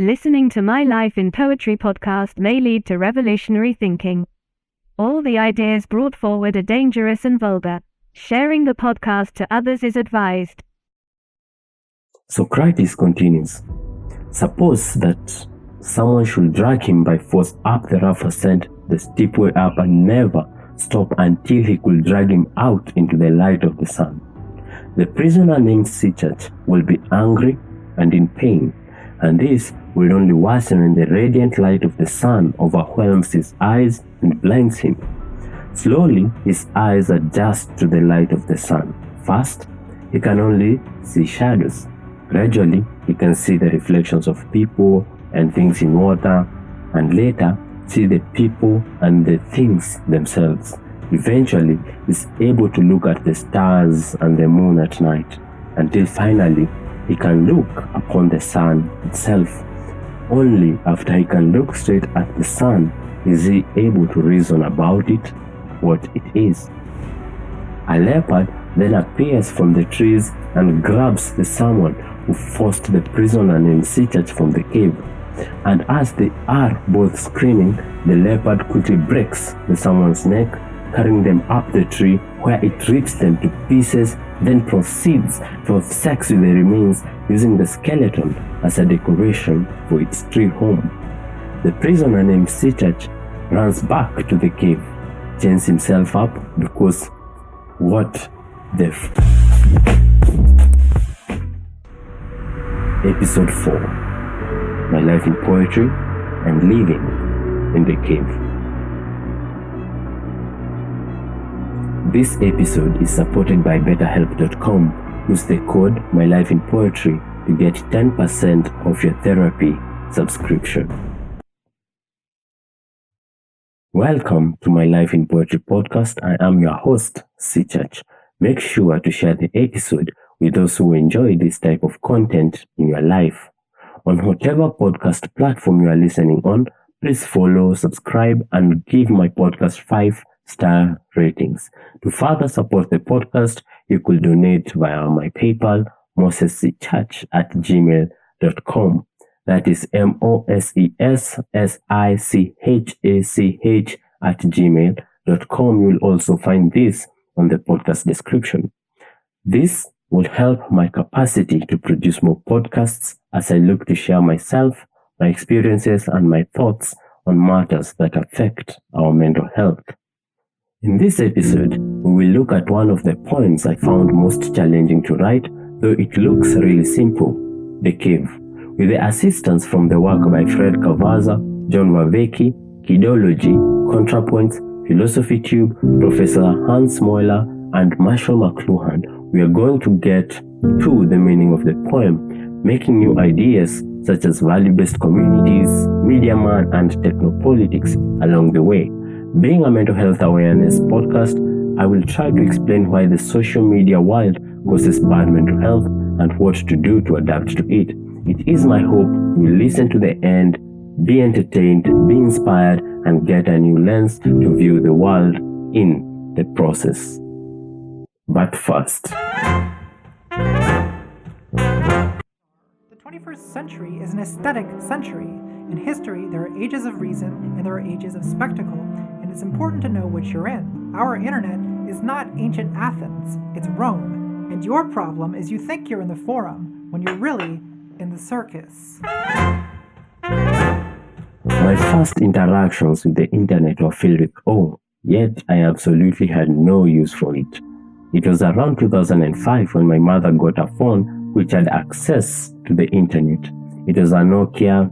Listening to My Life in Poetry podcast may lead to revolutionary thinking. All the ideas brought forward are dangerous and vulgar. Sharing the podcast to others is advised. Socrates continues. Suppose that someone should drag him by force up the rough ascent, the steep way up, and never stop until he could drag him out into the light of the sun. The prisoner named Sichach will be angry and in pain, and this will only worsen when the radiant light of the sun overwhelms his eyes and blinds him. Slowly, his eyes adjust to the light of the sun. First, he can only see shadows. Gradually, he can see the reflections of people and things in water, and later, see the people and the things themselves. Eventually, he's able to look at the stars and the moon at night, until finally, he can look upon the sun itself. Only after he can look straight at the sun is he able to reason about it, what it is. A leopard then appears from the trees and grabs the someone who forced the prisoner named Sichach from the cave. And as they are both screaming, the leopard quickly breaks the someone's neck, carrying them up the tree where it rips them to pieces, then proceeds to have sex with the remains using the skeleton as a decoration for its tree home. The prisoner named Sichach runs back to the cave, chains himself up because what the Episode 4: My Life in Poetry and Living in the Cave. This episode is supported by BetterHelp.com. Use the code MyLifeInPoetry to get 10% off your therapy subscription. Welcome to My Life in Poetry podcast. I am your host, Sichach. Make sure to share the episode with those who enjoy this type of content in your life. On whatever podcast platform you are listening on, please follow, subscribe, and give my podcast 5-star ratings. To further support the podcast, you could donate via my PayPal, mosessichach@gmail.com. That is mosessichach@gmail.com. You'll also find this on the podcast description. This will help my capacity to produce more podcasts as I look to share myself, my experiences, and my thoughts on matters that affect our mental health. In this episode, we will look at one of the poems I found most challenging to write, though it looks really simple, The Cave, with the assistance from the work by Fred Cavaza, John Waweki, Kidology, ContraPoints, Philosophy Tube, Professor Hans Moeller, and Marshall McLuhan. We are going to get to the meaning of the poem, making new ideas such as value-based communities, media man, and technopolitics along the way. Being a mental health awareness podcast, I will try to explain why the social media world causes bad mental health and what to do to adapt to it. It is my hope you listen to the end, be entertained, be inspired, and get a new lens to view the world in the process. But first, the 21st century is an aesthetic century. In history, there are ages of reason and there are ages of spectacle, and it's important to know which you're in. Our internet is not ancient Athens, it's Rome, and your problem is you think you're in the forum when you're really in the circus. My first interactions with the internet were filled with awe, yet I absolutely had no use for it. It was around 2005 when my mother got a phone which had access to the internet. It was a Nokia.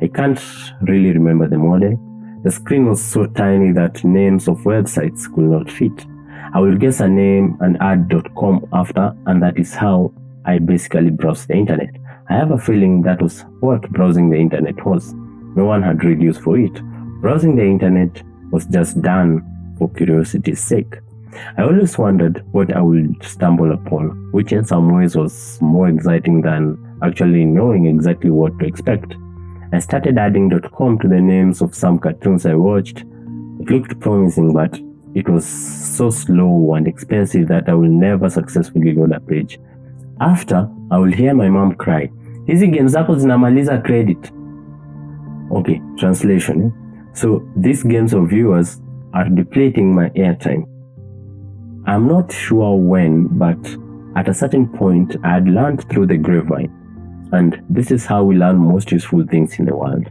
I can't really remember the model. The screen was so tiny that names of websites could not fit. I will guess a name and add .com after, and that is how I basically browsed the internet. I have a feeling that was what browsing the internet was. No one had real use for it. Browsing the internet was just done for curiosity's sake. I always wondered what I would stumble upon, which in some ways was more exciting than actually knowing exactly what to expect. I started adding .com to the names of some cartoons I watched. It looked promising, but it was so slow and expensive that I will never successfully load a page. After, I will hear my mom cry, hizi game zako zinamaliza credit. Okay, translation. So these games of viewers are depleting my airtime. I'm not sure when, but at a certain point I had learned through the grapevine, and this is how we learn most useful things in the world,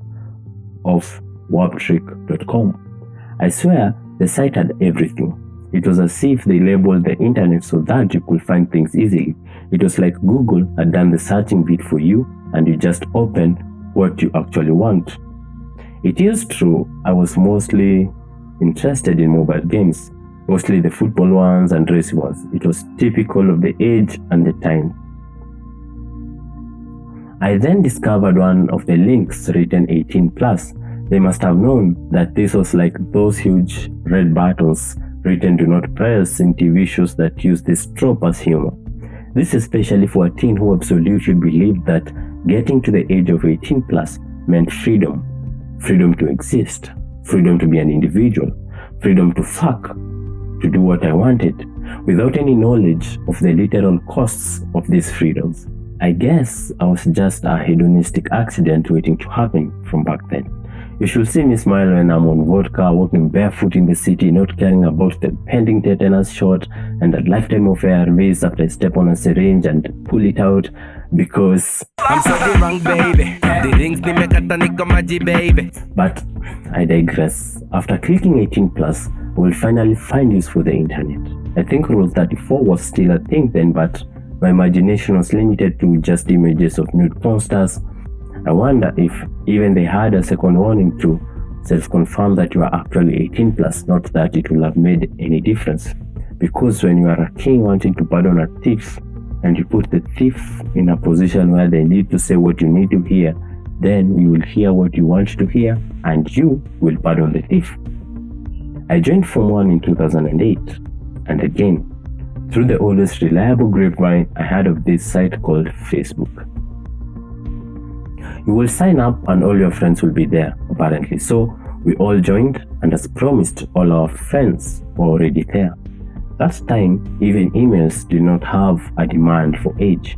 of warptrick.com. I swear the site had everything. It was as if they labeled the internet so that you could find things easily. It was like Google had done the searching bit for you and you just open what you actually want. It is true, I was mostly interested in mobile games, mostly the football ones and race ones. It was typical of the age and the time. I then discovered one of the links written 18+. They must have known that this was like those huge red buttons written "do not press" in TV shows that use this trope as humor. This especially for a teen who absolutely believed that getting to the age of 18+ meant freedom. Freedom to exist, freedom to be an individual, freedom to fuck, to do what I wanted, without any knowledge of the literal costs of these freedoms. I guess I was just a hedonistic accident waiting to happen from back then. You should see me smile when I'm on vodka, walking barefoot in the city, not caring about the pending tetanus shot and a lifetime of ARVs after I step on a syringe and pull it out because I'm so wrong, baby. The rings ni mekatanika maji, baby. But I digress. After clicking 18+, we'll finally find use for the internet. I think Rule 34 was still a thing then, but my imagination was limited to just images of nude porn stars. I wonder if even they had a second warning to self-confirm that you are actually 18+, not that it will have made any difference. Because when you are a king wanting to pardon a thief, and you put the thief in a position where they need to say what you need to hear, then you will hear what you want to hear, and you will pardon the thief. I joined Form 1 in 2008, and again, through the always reliable grapevine, I heard of this site called Facebook. You will sign up and all your friends will be there, apparently. So we all joined, and as promised, all our friends were already there. That time, even emails did not have a demand for age.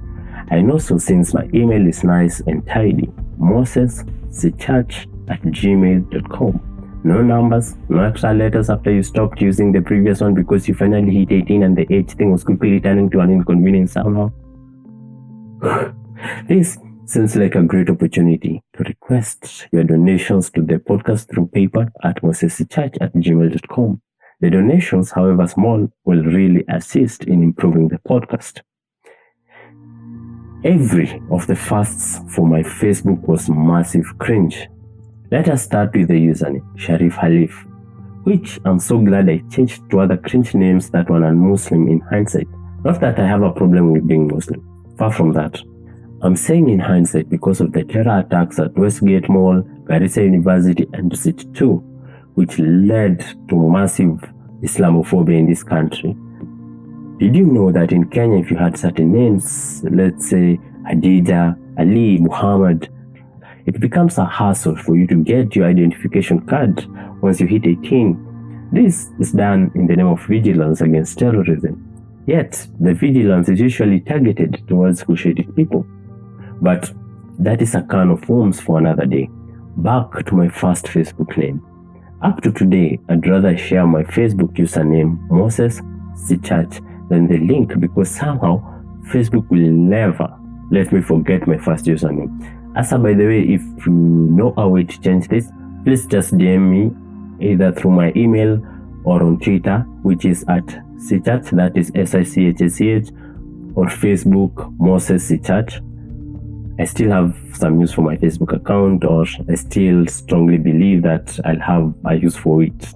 I know so since my email is nice and tidy. Sichach@gmail.com. No numbers, no extra letters after you stopped using the previous one because you finally hit 18 and the age thing was quickly turning to an inconvenience somehow. This seems like a great opportunity to request your donations to the podcast through PayPal at mosesichach@gmail.com. The donations, however small, will really assist in improving the podcast. Every of the firsts for my Facebook was massive cringe. Let us start with the username, Sharif Halif, which I'm so glad I changed to other cringe names that were non-Muslim in hindsight. Not that I have a problem with being Muslim, far from that. I'm saying in hindsight because of the terror attacks at Westgate Mall, Garissa University and Dusit 2, which led to massive Islamophobia in this country. Did you know that in Kenya, if you had certain names, let's say Adida, Ali, Muhammad, it becomes a hassle for you to get your identification card once you hit 18. This is done in the name of vigilance against terrorism. Yet, the vigilance is usually targeted towards Cushitic people. But that is a can of worms for another day. Back to my first Facebook name. Up to today, I'd rather share my Facebook username, Moses Sichach, than the link because somehow Facebook will never let me forget my first username. Asa, by the way, if you know a way to change this, please just DM me either through my email or on Twitter, which is at Sichach, that is SICHACH, or Facebook, Moses Sichach. I still have some use for my Facebook account, or I still strongly believe that I'll have a use for it.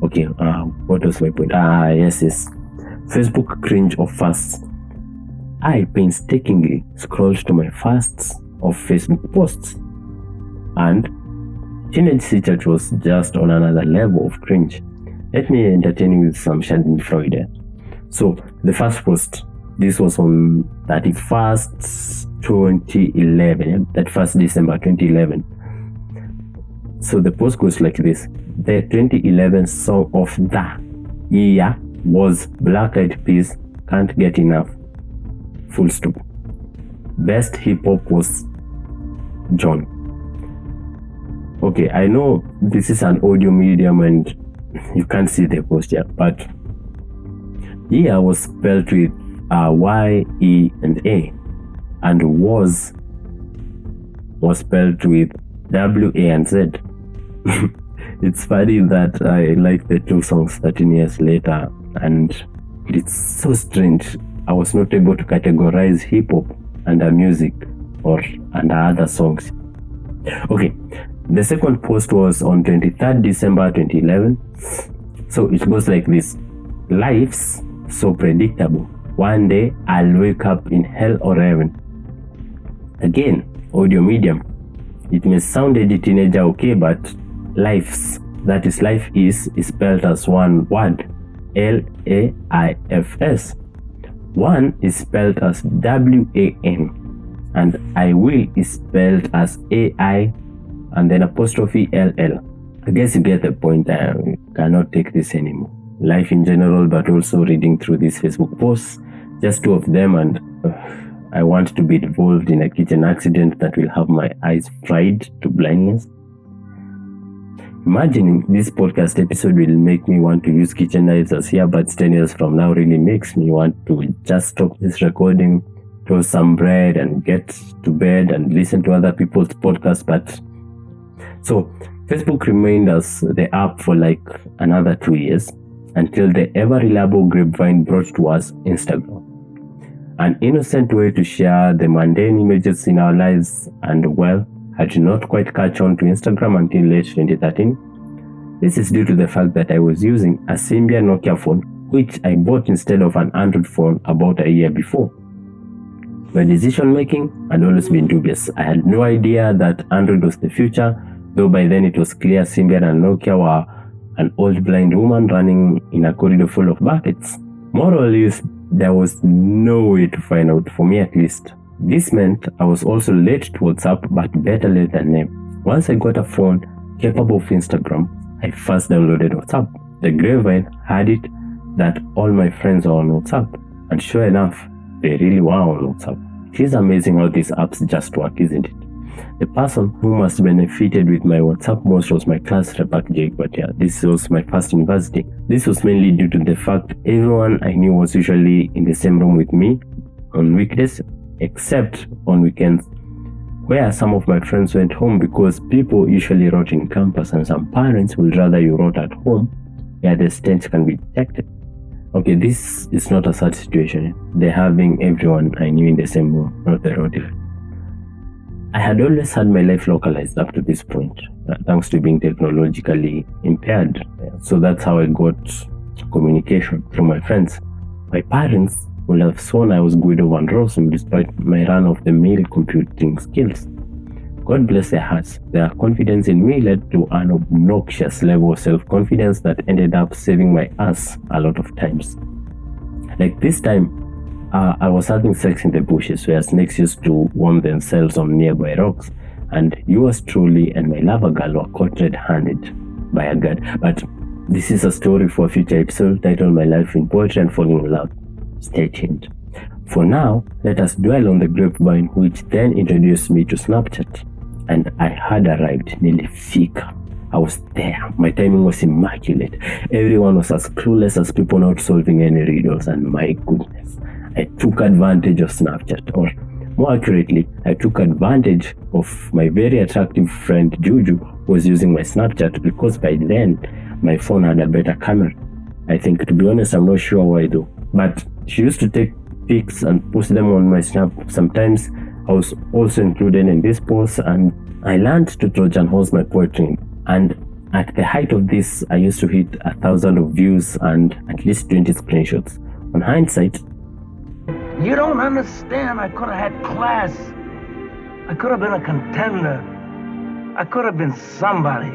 Okay, what was my point? Yes. Facebook cringe of firsts. I painstakingly scrolled to my firsts of Facebook posts, and Teenage Sichach was just on another level of cringe. Let me entertain you with some Schadenfreude. So, the first post, this was on 31st 2011, that 1st December 2011. So the post goes like this: the 2011 song of the year was Black Eyed Peas, Can't Get Enough. Full stop. best hip hop was John. Okay, I know this is an audio medium and you can't see the post here, but here was spelled with Y, E, and A, and was spelled with W, A, and Z. It's funny that I like the two songs 13 years later, and it's so strange. I was not able to categorize hip hop under music or under other songs. Okay, the second post was on 23rd December 2011. So it goes like this: life's so predictable. One day I'll wake up in hell or heaven. Again, audio medium. It may sound edgy teenager okay, but life is spelled as one word, L-A-I-F-S. One is spelled as W-A-N, and I will is spelled as A-I and then apostrophe L-L. I guess you get the point. I cannot take this anymore. Life in general, but also reading through these Facebook posts, just two of them, and I want to be involved in a kitchen accident that will have my eyes fried to blindness. Imagining this podcast episode will make me want to use kitchen knives as earbuds 10 years from now really makes me want to just stop this recording, toast some bread, and get to bed and listen to other people's podcasts. But so Facebook remained as the app for like another 2 years until the ever-reliable grapevine brought to us Instagram. An innocent way to share the mundane images in our lives, and well, I did not quite catch on to Instagram until late 2013. This is due to the fact that I was using a Symbian Nokia phone, which I bought instead of an Android phone about a year before. My decision making had always been dubious. I had no idea that Android was the future, though by then it was clear Symbian and Nokia were an old blind woman running in a corridor full of buckets. Moral is, there was no way to find out, for me at least. This meant I was also late to WhatsApp, but better late than never. Once I got a phone capable of Instagram, I first downloaded WhatsApp. The grapevine had it that all my friends are on WhatsApp, and sure enough, they really were on WhatsApp. It is amazing how these apps just work, isn't it? The person who must benefited with my WhatsApp most was my class rep at Jake, but yeah, this was my first university. This was mainly due to the fact everyone I knew was usually in the same room with me on weekdays, except on weekends, where some of my friends went home because people usually wrote in campus and some parents would rather you wrote at home where the stench can be detected. Okay, this is not a sad situation. They're having everyone I knew in the same room, not the road. I had always had my life localized up to this point, thanks to being technologically impaired. So that's how I got communication from my friends. My parents would have sworn I was Guido Van Rossum despite my run-of-the-mill computing skills. God bless their hearts. Their confidence in me led to an obnoxious level of self-confidence that ended up saving my ass a lot of times. Like this time, I was having sex in the bushes where snakes used to warm themselves on nearby rocks, and yours truly and my lover girl were caught red-handed by a guard. But this is a story for a future episode titled My Life in Poetry and Falling in Love. Stay tuned. For now, let us dwell on the grapevine, which then introduced me to Snapchat. And I had arrived nearly fika. I was there. My timing was immaculate. Everyone was as clueless as people not solving any riddles, and my goodness, I took advantage of Snapchat, or more accurately, I took advantage of my very attractive friend Juju, who was using my Snapchat, because by then my phone had a better camera. I think, to be honest, I'm not sure why though. But she used to take pics and post them on my Snap. Sometimes I was also included in this post, and I learned to Trojan horse my poetry. And at the height of this, I used to hit 1,000 of views and at least 20 screenshots. On hindsight, you don't understand. I could have had class. I could have been a contender. I could have been somebody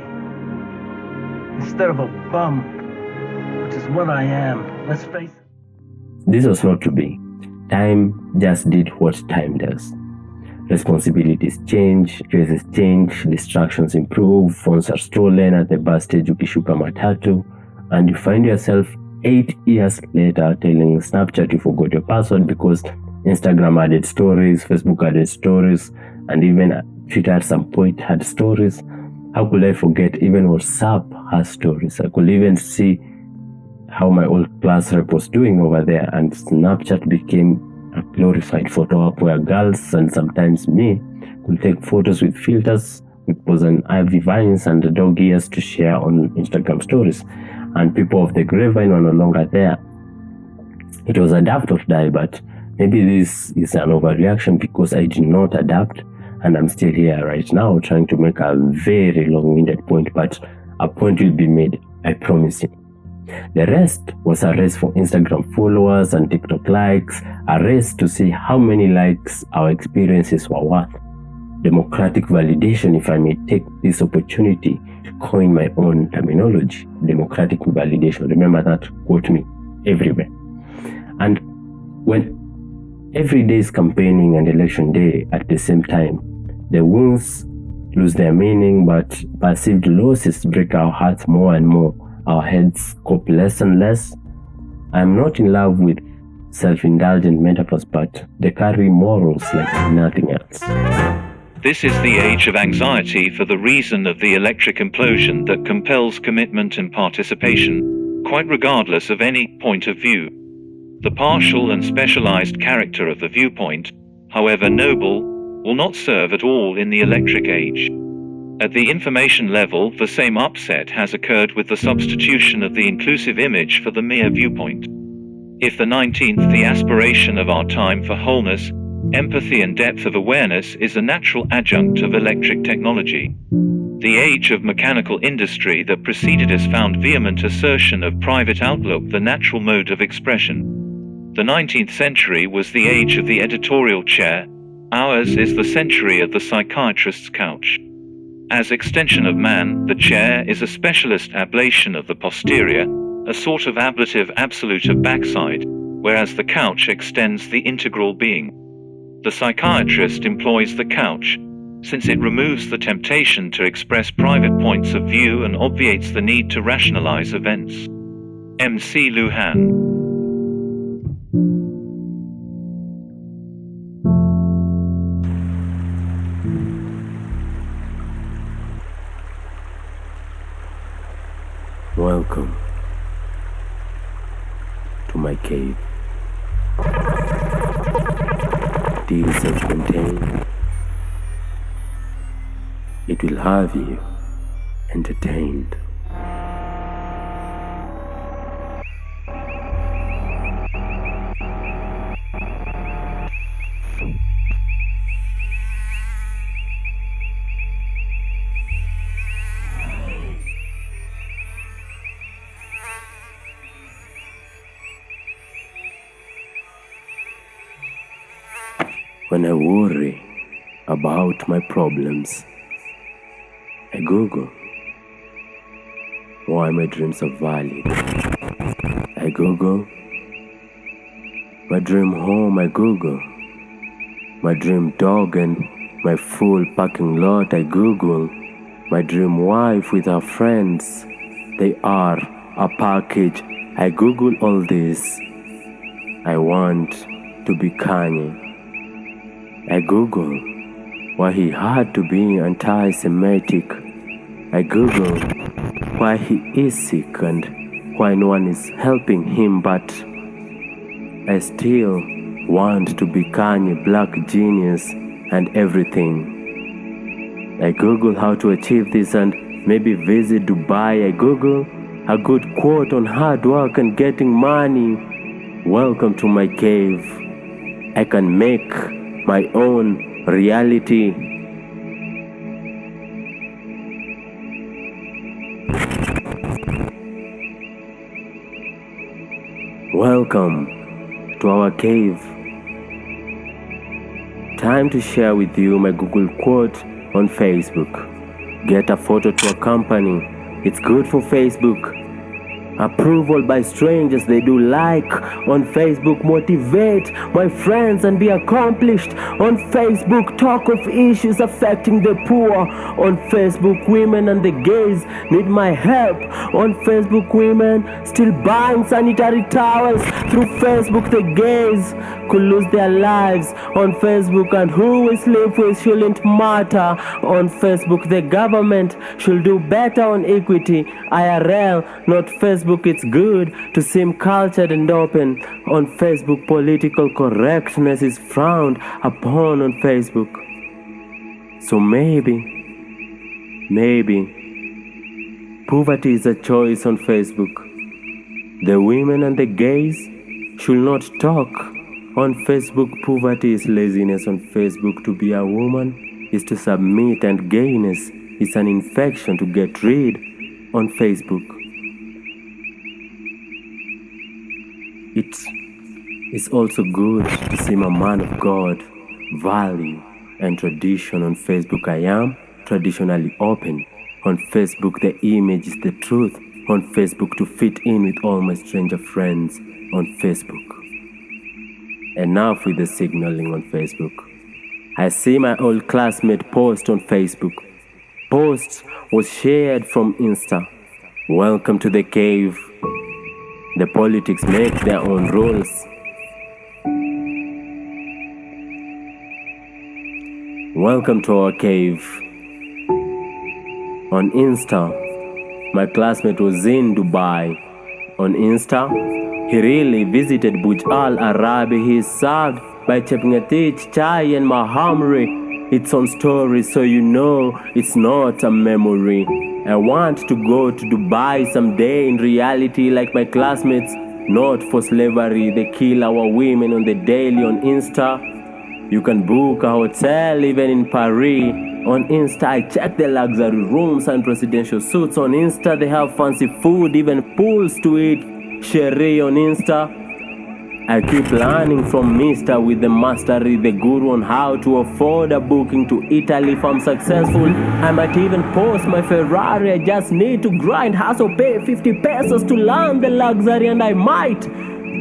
instead of a bum, which is what I am. Let's face it. This was not to be. Time just did what time does. Responsibilities change, choices change, distractions improve, phones are stolen at the bus stage ukishuka matatu, and you find yourself 8 years later telling Snapchat you forgot your password because Instagram added stories, Facebook added stories, and even Twitter at some point had stories. How could I forget even WhatsApp has stories? I could even see how my old class rep was doing over there, and Snapchat became a glorified photo app where girls and sometimes me could take photos with filters, with pose and ivy vines and the dog ears to share on Instagram stories. And people of the grapevine were no longer there. It was adapt or die, but maybe this is an overreaction because I did not adapt, and I'm still here right now trying to make a very long-winded point, but a point will be made, I promise you. The rest was a race for Instagram followers and TikTok likes, a race to see how many likes our experiences were worth. Democratic validation, if I may take this opportunity to coin my own terminology. Democratic validation, remember that, quote me, everywhere. And when every day is campaigning and election day at the same time, the wins lose their meaning, but perceived losses break our hearts more and more. Our heads cope less and less. I am not in love with self-indulgent metaphors, but they carry morals like nothing else. This is the age of anxiety for the reason of the electric implosion that compels commitment and participation, quite regardless of any point of view. The partial and specialized character of the viewpoint, however noble, will not serve at all in the electric age. At the information level, the same upset has occurred with the substitution of the inclusive image for the mere viewpoint. If the 19th, the aspiration of our time for wholeness, empathy and depth of awareness is a natural adjunct of electric technology. The age of mechanical industry that preceded us found vehement assertion of private outlook the natural mode of expression. The 19th century was the age of the editorial chair. Ours is the century of the psychiatrist's couch. As extension of man, the chair is a specialist ablation of the posterior, a sort of ablative absolute of backside, whereas the couch extends the integral being. The psychiatrist employs the couch, since it removes the temptation to express private points of view and obviates the need to rationalize events. M.C. Luhan. Welcome to my cave. Still self-contained, it will have you entertained. When I worry about my problems, I Google why my dreams are valid. I Google my dream home. I Google my dream dog and my full parking lot. I Google my dream wife with her friends. They are a package. I Google all this. I want to be Kanye. I Google why he had to be anti-Semitic. I Google why he is sick and why no one is helping him, but I still want to be Kanye, black genius and everything. I Google how to achieve this and maybe visit Dubai. I Google a good quote on hard work and getting money. Welcome to my cave. I can make my own reality. Welcome to our cave. Time to share with you my Google quote on Facebook. Get a photo to accompany. It's good for Facebook. Approval by strangers, they do like on Facebook. Motivate my friends and be accomplished on Facebook. Talk of issues affecting the poor on Facebook. Women and the gays need my help on Facebook. Women still buying sanitary towels through Facebook. The gays could lose their lives on Facebook, and who we sleep with shouldn't matter on Facebook. The government should do better on equity, IRL, not Facebook. It's good to seem cultured and open on Facebook. Political correctness is frowned upon on Facebook. So maybe poverty is a choice on Facebook. The women and the gays should not talk on Facebook. Poverty is laziness on Facebook. To be a woman is to submit, and gayness is an infection to get rid on Facebook. It is also good to seem a man of God, value and tradition on Facebook. I am traditionally open on Facebook. The image is the truth on Facebook, to fit in with all my stranger friends on Facebook. Enough with the signaling on Facebook. I see my old classmate post on Facebook. Post was shared from Insta. Welcome to the cave. The politics make their own rules. Welcome to our cave. On Insta, my classmate was in Dubai. On Insta, he really visited Burj Al Arabi. He is served by Chepngetich, Chai and Mahamri. It's on story, so you know it's not a memory. I want to go to Dubai someday in reality, like my classmates, not for slavery. They kill our women on the daily on Insta. You can book a hotel even in Paris. On Insta, I check the luxury rooms and presidential suits. On Insta, they have fancy food, even pools to eat. Sherry on Insta. I keep learning from Mr. with the mastery, the guru on how to afford a booking to Italy. If I'm successful, I might even post my Ferrari. I just need to grind, hustle, pay 50 pesos to learn the luxury, and I might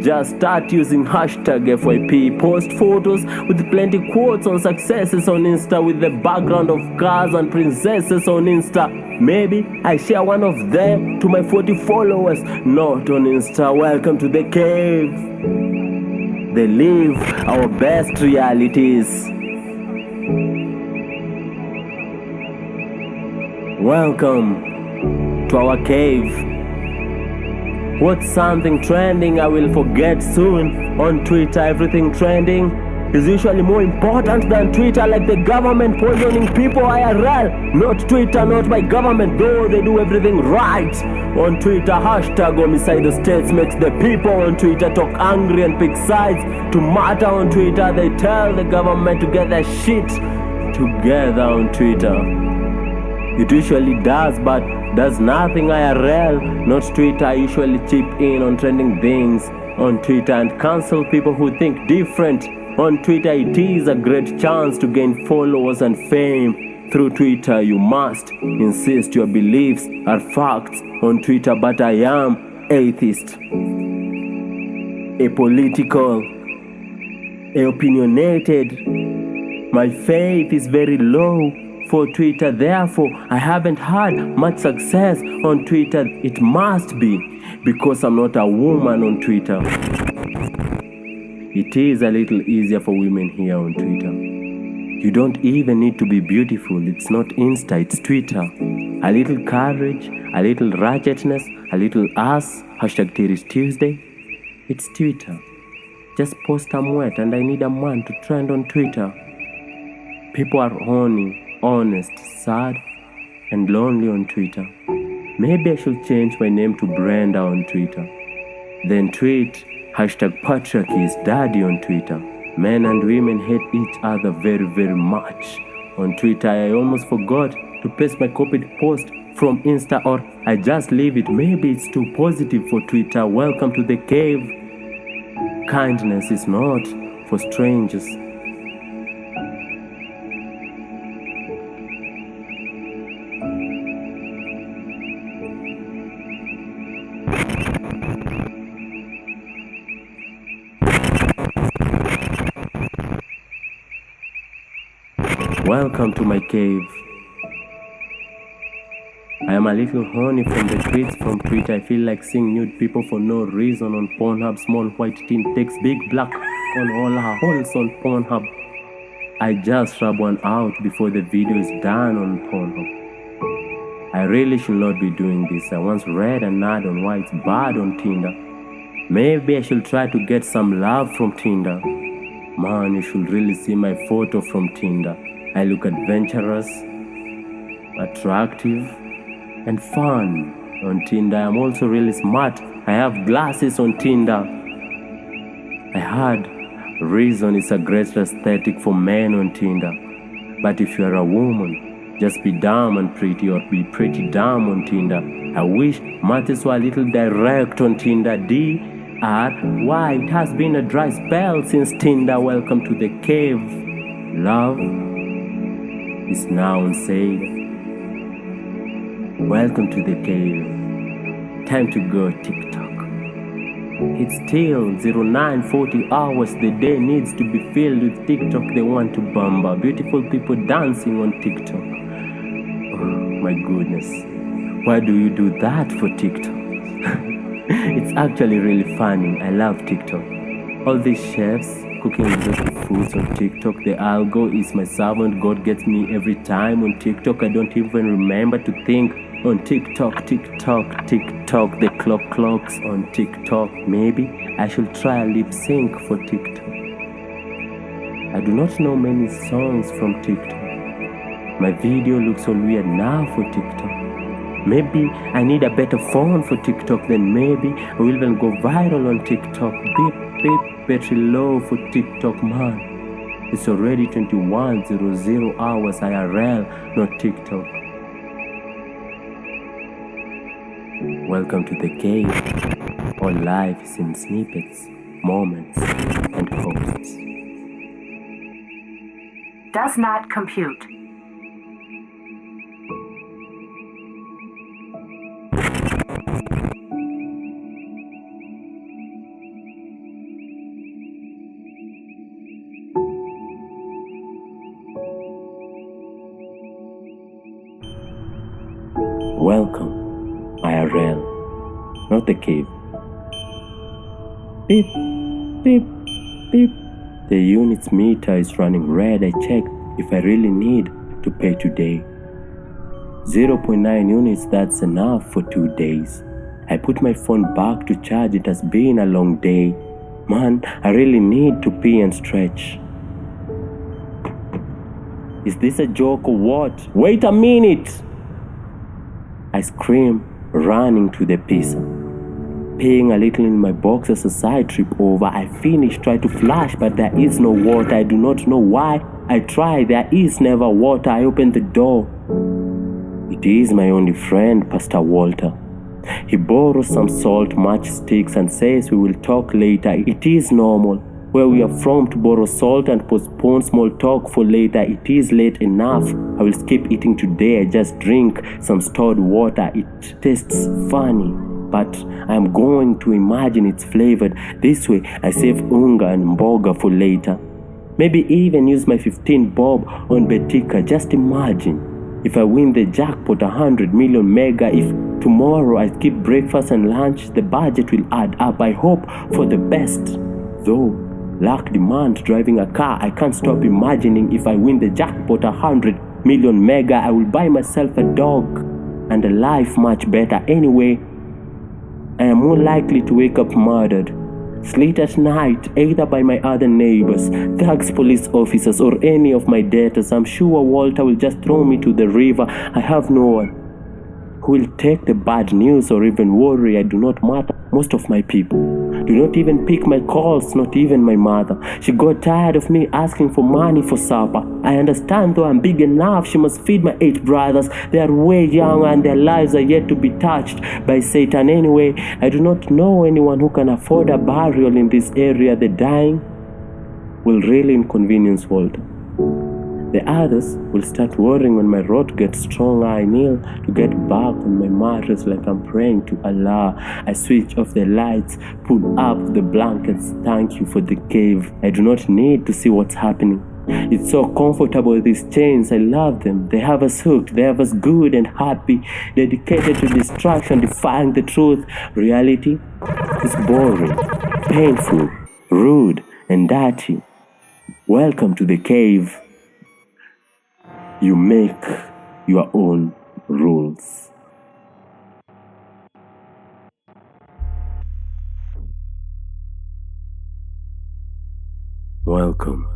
just start using hashtag FYP. Post photos with plenty quotes on successes on Insta, with the background of cars and princesses on Insta. Maybe I share one of them to my 40 followers, not on Insta. Welcome to the cave. They live our best realities. Welcome to our cave. What's something trending I will forget soon? On Twitter, everything trending is usually more important than Twitter, like the government poisoning people IRL. Not Twitter, not my government, though they do everything right. On Twitter, hashtag homicidal states makes the people on Twitter talk angry and pick sides. To matter on Twitter, they tell the government to get their shit together on Twitter. It usually does, but does nothing IRL. Not Twitter. I usually chip in on trending things on Twitter and cancel people who think different. On Twitter, it is a great chance to gain followers and fame. Through Twitter, you must insist your beliefs are facts on Twitter, but I am atheist, apolitical, opinionated. My faith is very low for Twitter, therefore I haven't had much success on Twitter. It must be because I'm not a woman on Twitter. It is a little easier for women here on Twitter. You don't even need to be beautiful. It's not Insta, it's Twitter. A little courage, a little ratchetness, a little ass, hashtag Tears Tuesday. It's Twitter. Just post I'm wet and I need a man to trend on Twitter. People are horny, honest, sad, and lonely on Twitter. Maybe I should change my name to Brenda on Twitter. Then tweet hashtag patriarchy is daddy on Twitter. Men and women hate each other very, very much on Twitter. I almost forgot to paste my copied post from Insta, or I just leave it. Maybe it's too positive for Twitter. Welcome to the cave. Kindness is not for strangers. Welcome to my cave. I am a little horny from the tweets from Twitter. I feel like seeing nude people for no reason on Pornhub. Small white teen takes big black on all our holes on Pornhub. I just rub one out before the video is done on Pornhub. I really should not be doing this. I once read an ad on why it's bad on Tinder. Maybe I should try to get some love from Tinder. Man, you should really see my photo from Tinder. I look adventurous, attractive, and fun. On Tinder, I'm also really smart. I have glasses on Tinder. I heard reason is a great aesthetic for men on Tinder. But if you are a woman, just be dumb and pretty, or be pretty dumb on Tinder. I wish matters were a little direct on Tinder. D-R-Y. It has been a dry spell since Tinder. Welcome to the cave. Love is now on sale. Welcome to the cave. Time to go TikTok. It's still 09:40 hours. The day needs to be filled with TikTok. They want to bamba. Beautiful people dancing on TikTok. Oh my goodness. Why do you do that for TikTok? It's actually really funny. I love TikTok. All these chefs cooking exotic foods on TikTok. The algo is my servant. God gets me every time on TikTok. I don't even remember to think on TikTok. The clocks on TikTok. Maybe I should try a lip sync for TikTok. I do not know many songs from TikTok. My video looks all weird now for TikTok. Maybe I need a better phone for TikTok. Then maybe I will even go viral on TikTok. Beep, battery low for TikTok, man. It's already 21:00 hours IRL, not TikTok. Welcome to the cave. All life is in snippets, moments, and posts. Does not compute. Welcome, IRL, not the cave. Beep, beep, beep. The units meter is running red. I checked if I really need to pay today. 0.9 units, that's enough for 2 days. I put my phone back to charge. It has been a long day. Man, I really need to pee and stretch. Is this a joke or what? Wait a minute! I scream, running to the pizza. Peeing a little in my box as a side trip over. I finish, try to flush, but there is no water. I do not know why. I try, there is never water. I open the door. It is my only friend, Pastor Walter. He borrows some salt, matchsticks, and says we will talk later. It is normal where we are from to borrow salt and postpone small talk for later. It is late enough. I will skip eating today. I just drink some stored water. It tastes funny, but I am going to imagine it's flavored. This way I save unga and mboga for later. Maybe even use my 15 bob on Betika. Just imagine if I win the jackpot 100 million mega. If tomorrow I skip breakfast and lunch, the budget will add up. I hope for the best. Though luck demands driving a car, I can't stop imagining if I win the jackpot 100 million mega, I will buy myself a dog and a life much better. Anyway, I am more likely to wake up murdered, sleep at night, either by my other neighbors, thugs, police officers, or any of my debtors. I'm sure Walter will just throw me to the river. I have no one who will take the bad news or even worry. I do not matter. Most of my people do not even pick my calls, not even my mother. She got tired of me asking for money for supper. I understand, though I'm big enough, she must feed my 8 brothers. They are way younger and their lives are yet to be touched by Satan. Anyway, I do not know anyone who can afford a burial in this area. The dying will really inconvenience Walter. The others will start worrying when my rot gets stronger. I kneel to get back on my mattress like I'm praying to Allah. I switch off the lights, pull up the blankets. Thank you for the cave. I do not need to see what's happening. It's so comfortable, these chains. I love them. They have us hooked. They have us good and happy, dedicated to distraction, defying the truth. Reality is boring, painful, rude, and dirty. Welcome to the cave. You make your own rules. Welcome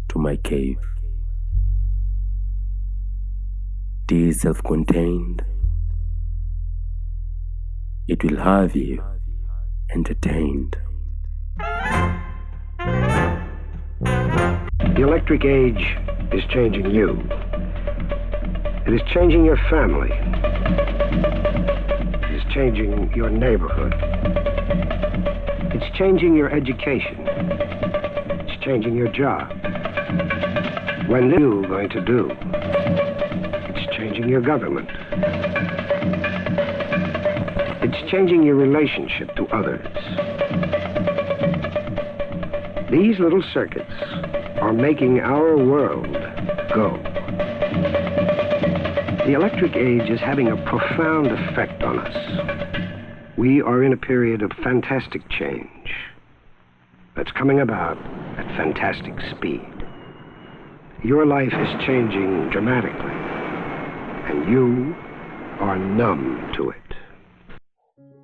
to my cave. It is self-contained. It will have you entertained. The electric age is changing you. It is changing your family. It is changing your neighborhood. It's changing your education. It's changing your job. When are you going to do? It's changing your government. It's changing your relationship to others. These little circuits are making our world go. The electric age is having a profound effect on us. We are in a period of fantastic change that's coming about at fantastic speed. Your life is changing dramatically, and you are numb to it.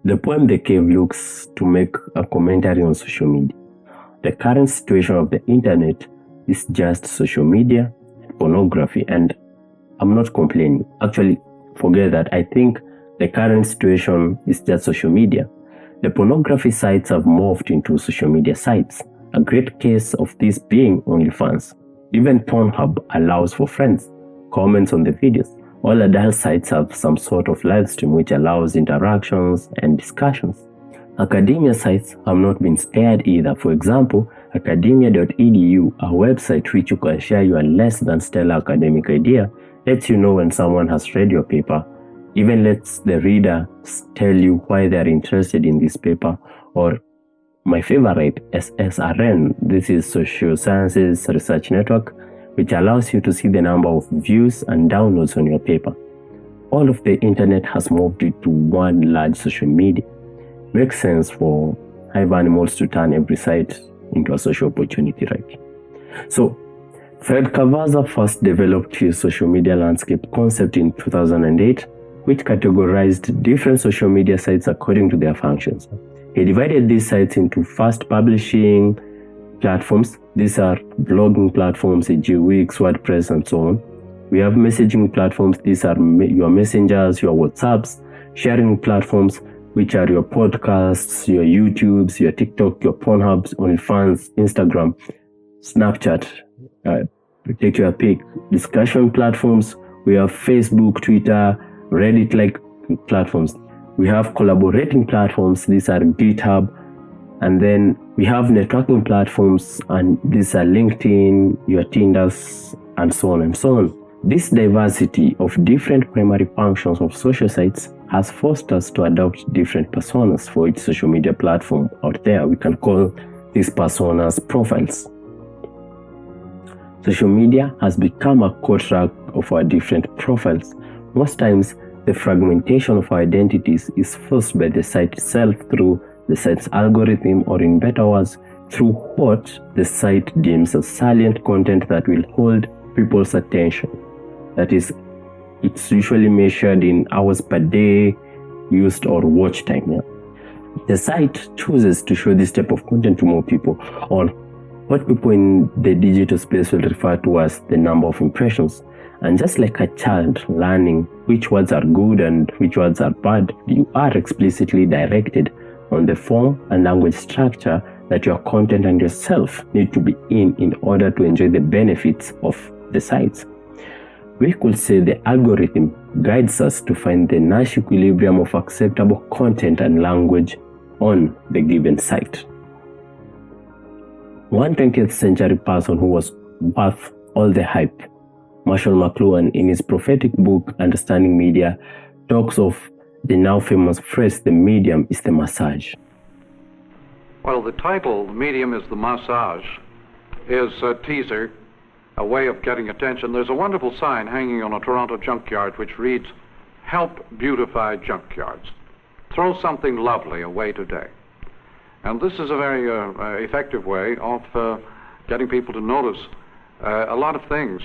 The poem The Cave looks to make a commentary on social media. The current situation of the internet is just social media, pornography, and I'm not complaining. Actually, forget that. I think the current situation is just social media. The pornography sites have morphed into social media sites. A great case of this being OnlyFans. Even Pornhub allows for friends, comments on the videos. All adult sites have some sort of live stream which allows interactions and discussions. Academia sites have not been spared either. For example, academia.edu, a website which you can share your less than stellar academic idea, lets you know when someone has read your paper, even lets the reader tell you why they are interested in this paper. Or my favorite, SSRN, this is Social Sciences Research Network, which allows you to see the number of views and downloads on your paper. All of the internet has moved into one large social media. Makes sense for hive animals to turn every site into a social opportunity, right? So, Fred Cavaza first developed his social media landscape concept in 2008, which categorized different social media sites according to their functions. He divided these sites into fast publishing platforms. These are blogging platforms, e.g. Wix, WordPress, and so on. We have messaging platforms. These are your messengers, your WhatsApps. Sharing platforms, which are your podcasts, your YouTubes, your TikTok, your Pornhubs, OnlyFans, Instagram, Snapchat. Take your pick. Discussion platforms. We have Facebook, Twitter, Reddit-like platforms. We have collaborating platforms. These are GitHub. And then we have networking platforms, and these are LinkedIn, your Tinders, and so on and so on. This diversity of different primary functions of social sites has forced us to adopt different personas for each social media platform out there. We can call these personas profiles. Social media has become a core track of our different profiles. Most times, the fragmentation of our identities is forced by the site itself through the site's algorithm, or in better words, through what the site deems as salient content that will hold people's attention. That is, it's usually measured in hours per day used or watch time. Yeah? The site chooses to show this type of content to more people, or what people in the digital space will refer to as the number of impressions. And just like a child learning which words are good and which words are bad, you are explicitly directed on the form and language structure that your content and yourself need to be in order to enjoy the benefits of the sites. We could say the algorithm guides us to find the Nash equilibrium of acceptable content and language on the given site. One 20th century person who was worth all the hype, Marshall McLuhan, in his prophetic book Understanding Media, talks of the now famous phrase, the medium is the massage. Well, the title, The Medium is the Massage, is a teaser, a way of getting attention. There's a wonderful sign hanging on a Toronto junkyard which reads, "Help beautify junkyards. Throw something lovely away today." And this is a very effective way of getting people to notice a lot of things.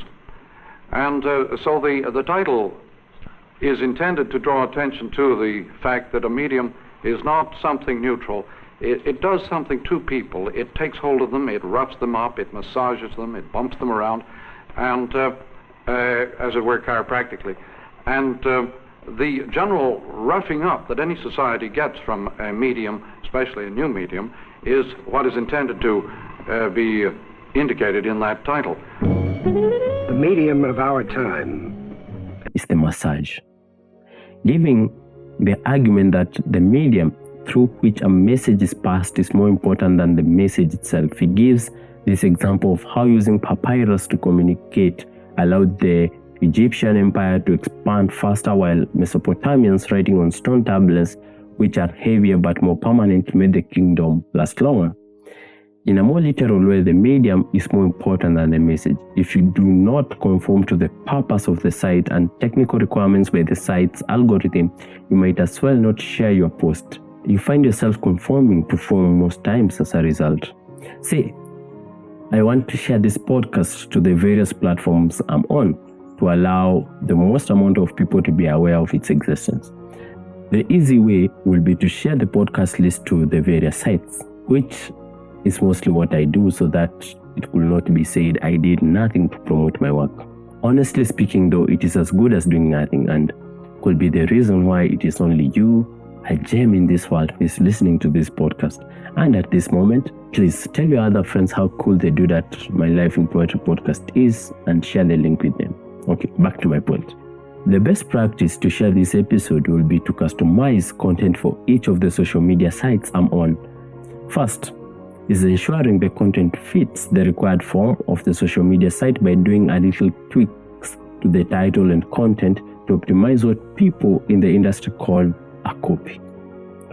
And so the title is intended to draw attention to the fact that a medium is not something neutral. It does something to people. It takes hold of them, it roughs them up, it massages them, it bumps them around, and as it were, chiropractically. And the general roughing up that any society gets from a medium, especially a new medium, is what is intended to be indicated in that title. The medium of our time is the massage, giving the argument that the medium through which a message is passed is more important than the message itself. He gives this example of how using papyrus to communicate allowed the Egyptian empire to expand faster, while Mesopotamians writing on stone tablets, which are heavier but more permanent, made the kingdom last longer. In a more literal way, the medium is more important than the message. If you do not conform to the purpose of the site and technical requirements by the site's algorithm, you might as well not share your post. You find yourself conforming to form most times as a result. Say, I want to share this podcast to the various platforms I'm on to allow the most amount of people to be aware of its existence. The easy way will be to share the podcast list to the various sites, which is mostly what I do, so that it will not be said I did nothing to promote my work. Honestly speaking though, it is as good as doing nothing, and could be the reason why it is only you, a gem in this world, who is listening to this podcast. And at this moment, please tell your other friends how cool the Do That My Life in Poetry podcast is and share the link with them. Okay, back to my point. The best practice to share this episode will be to customize content for each of the social media sites I'm on. First is ensuring the content fits the required form of the social media site by doing a little tweaks to the title and content to optimize what people in the industry call a copy.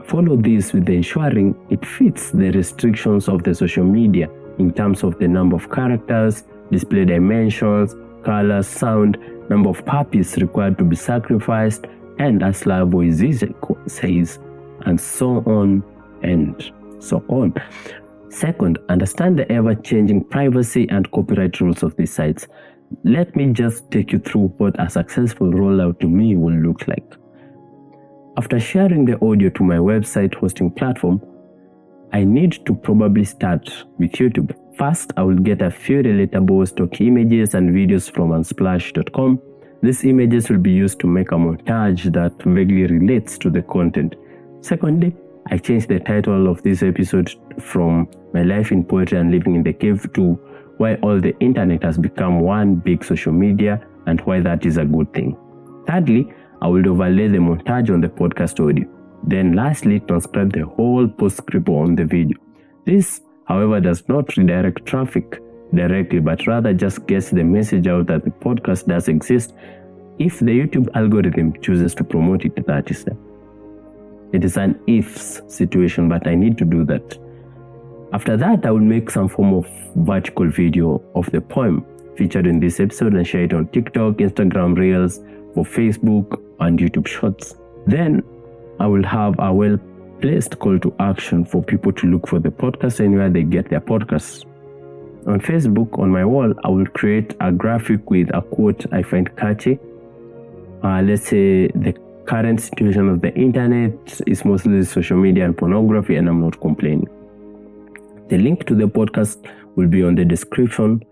Follow this with ensuring it fits the restrictions of the social media in terms of the number of characters, display dimensions, colors, sound, number of puppies required to be sacrificed, and as Slavoj Žižek says, and so on and so on. Second, understand the ever-changing privacy and copyright rules of these sites. Let me just take you through what a successful rollout to me will look like. After sharing the audio to my website hosting platform, I need to probably start with YouTube. First, I will get a few relatable stock images and videos from unsplash.com. These images will be used to make a montage that vaguely relates to the content. Secondly, I changed the title of this episode from My Life in Poetry and Living in the Cave to Why All the Internet Has Become One Big Social Media and Why That Is a Good Thing. Thirdly, I will overlay the montage on the podcast audio. Then lastly, transcribe the whole postscript on the video. This, however, does not redirect traffic directly, but rather just gets the message out that the podcast does exist if the YouTube algorithm chooses to promote it. That is it. It is an ifs situation, but I need to do that. After that, I will make some form of vertical video of the poem featured in this episode and share it on TikTok, Instagram Reels, for Facebook and YouTube Shorts. Then I will have a well-placed call to action for people to look for the podcast anywhere they get their podcasts. On Facebook, on my wall, I will create a graphic with a quote I find catchy. Let's say the current situation of the internet is mostly social media and pornography, and I'm not complaining. The link to the podcast will be on the description.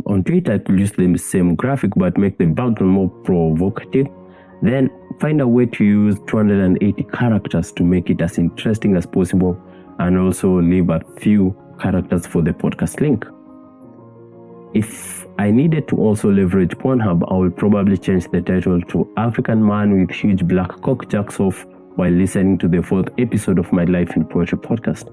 On Twitter, I could use the same graphic but make the background more provocative. Then find a way to use 280 characters to make it as interesting as possible, and also leave a few characters for the podcast link. If I needed to also leverage Pornhub, I will probably change the title to African Man with Huge Black Cock Jacks Off while listening to the 4th episode of My Life in Poetry podcast.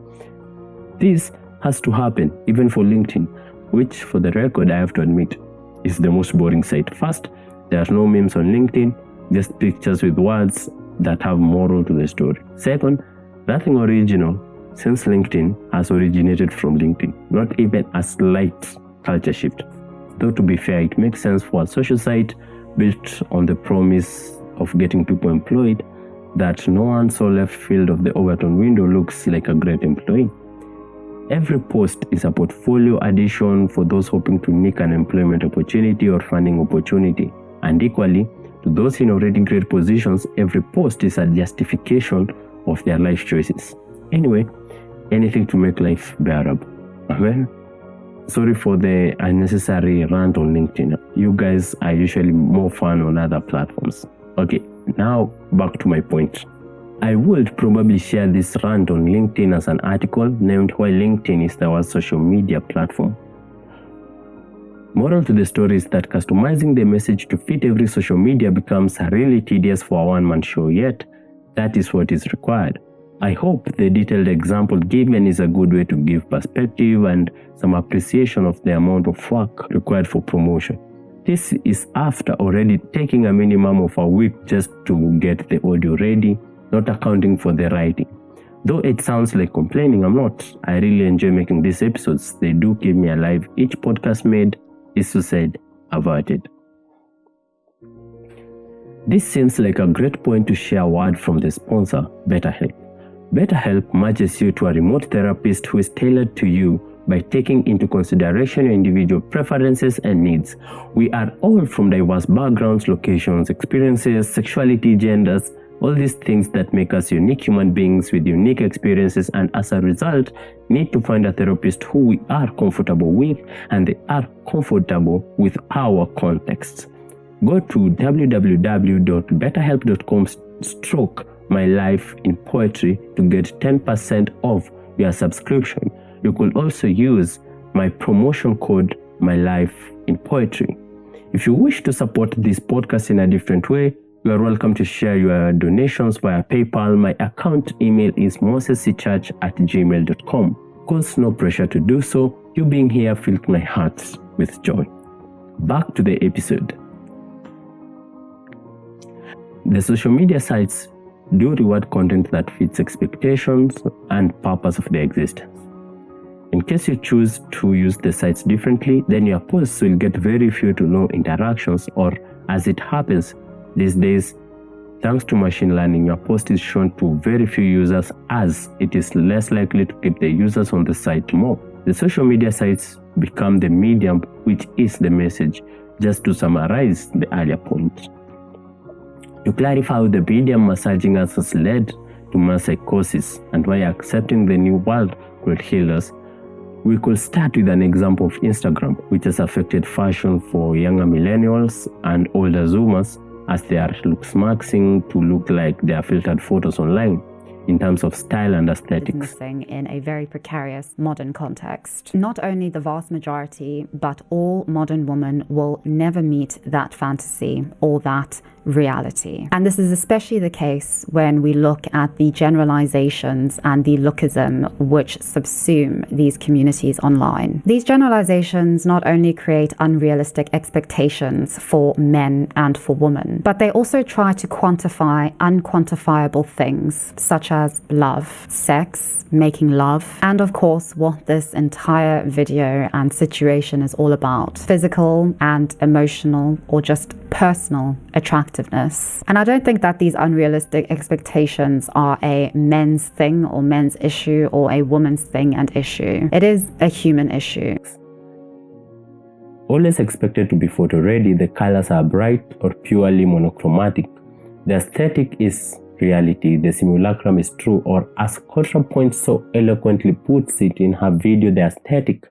This has to happen even for LinkedIn, which, for the record, I have to admit, is the most boring site. First, there are no memes on LinkedIn, just pictures with words that have moral to the story. Second, nothing original, since LinkedIn has originated from LinkedIn, not even a slight culture shift. Though to be fair, it makes sense for a social site built on the promise of getting people employed that no one so left field of the Overton window looks like a great employee. Every post is a portfolio addition for those hoping to nick an employment opportunity or funding opportunity. And equally, to those in already great positions, every post is a justification of their life choices. Anyway, anything to make life bearable. Amen. Sorry for the unnecessary rant on LinkedIn. You guys are usually more fun on other platforms. Okay, now back to my point. I would probably share this rant on LinkedIn as an article named Why LinkedIn is the worst social media platform. Moral to the story is that customizing the message to fit every social media becomes really tedious for a one-man show, yet that is what is required. I hope the detailed example given is a good way to give perspective and some appreciation of the amount of work required for promotion. This is after already taking a minimum of a week just to get the audio ready, not accounting for the writing. Though it sounds like complaining, I'm not. I really enjoy making these episodes. They do keep me alive. Each podcast made is suicide averted. This seems like a great point to share a word from the sponsor, BetterHelp. BetterHelp matches you to a remote therapist who is tailored to you by taking into consideration your individual preferences and needs. We are all from diverse backgrounds, locations, experiences, sexuality, genders, all these things that make us unique human beings with unique experiences, and as a result, need to find a therapist who we are comfortable with and they are comfortable with our context. Go to www.betterhelp.com/mylifeinpoetry to get 10% off your subscription. You could also use my promotion code MyLifeInPoetry. If you wish to support this podcast in a different way, you are welcome to share your donations via PayPal. My account email is mosessichach@gmail.com. Of course, no pressure to do so. You being here filled my heart with joy. Back to the episode. The social media sites do reward content that fits expectations and purpose of their existence. In case you choose to use the sites differently, then your posts will get very few to no interactions, or as it happens these days, thanks to machine learning, your post is shown to very few users as it is less likely to keep the users on the site more. The social media sites become the medium, which is the message, just to summarize the earlier point. To clarify how the medium massaging us has led to mass psychosis and why accepting the new world could heal us, we could start with an example of Instagram, which has affected fashion for younger millennials and older Zoomers, as they are looksmaxing to look like their filtered photos online in terms of style and aesthetics. Missing in a very precarious modern context. Not only the vast majority, but all modern women will never meet that fantasy or that reality. And this is especially the case when we look at the generalizations and the lookism which subsume these communities online. These generalizations not only create unrealistic expectations for men and for women, but they also try to quantify unquantifiable things such as love, sex, making love, and of course what this entire video and situation is all about: physical and emotional or just personal attractiveness. And I don't think that these unrealistic expectations are a men's thing or men's issue or a woman's thing and issue. It is a human issue. Always expected to be photo ready, the colors are bright or purely monochromatic. The aesthetic is reality, the simulacrum is true, or as ContraPoint so eloquently puts it in her video, the aesthetic.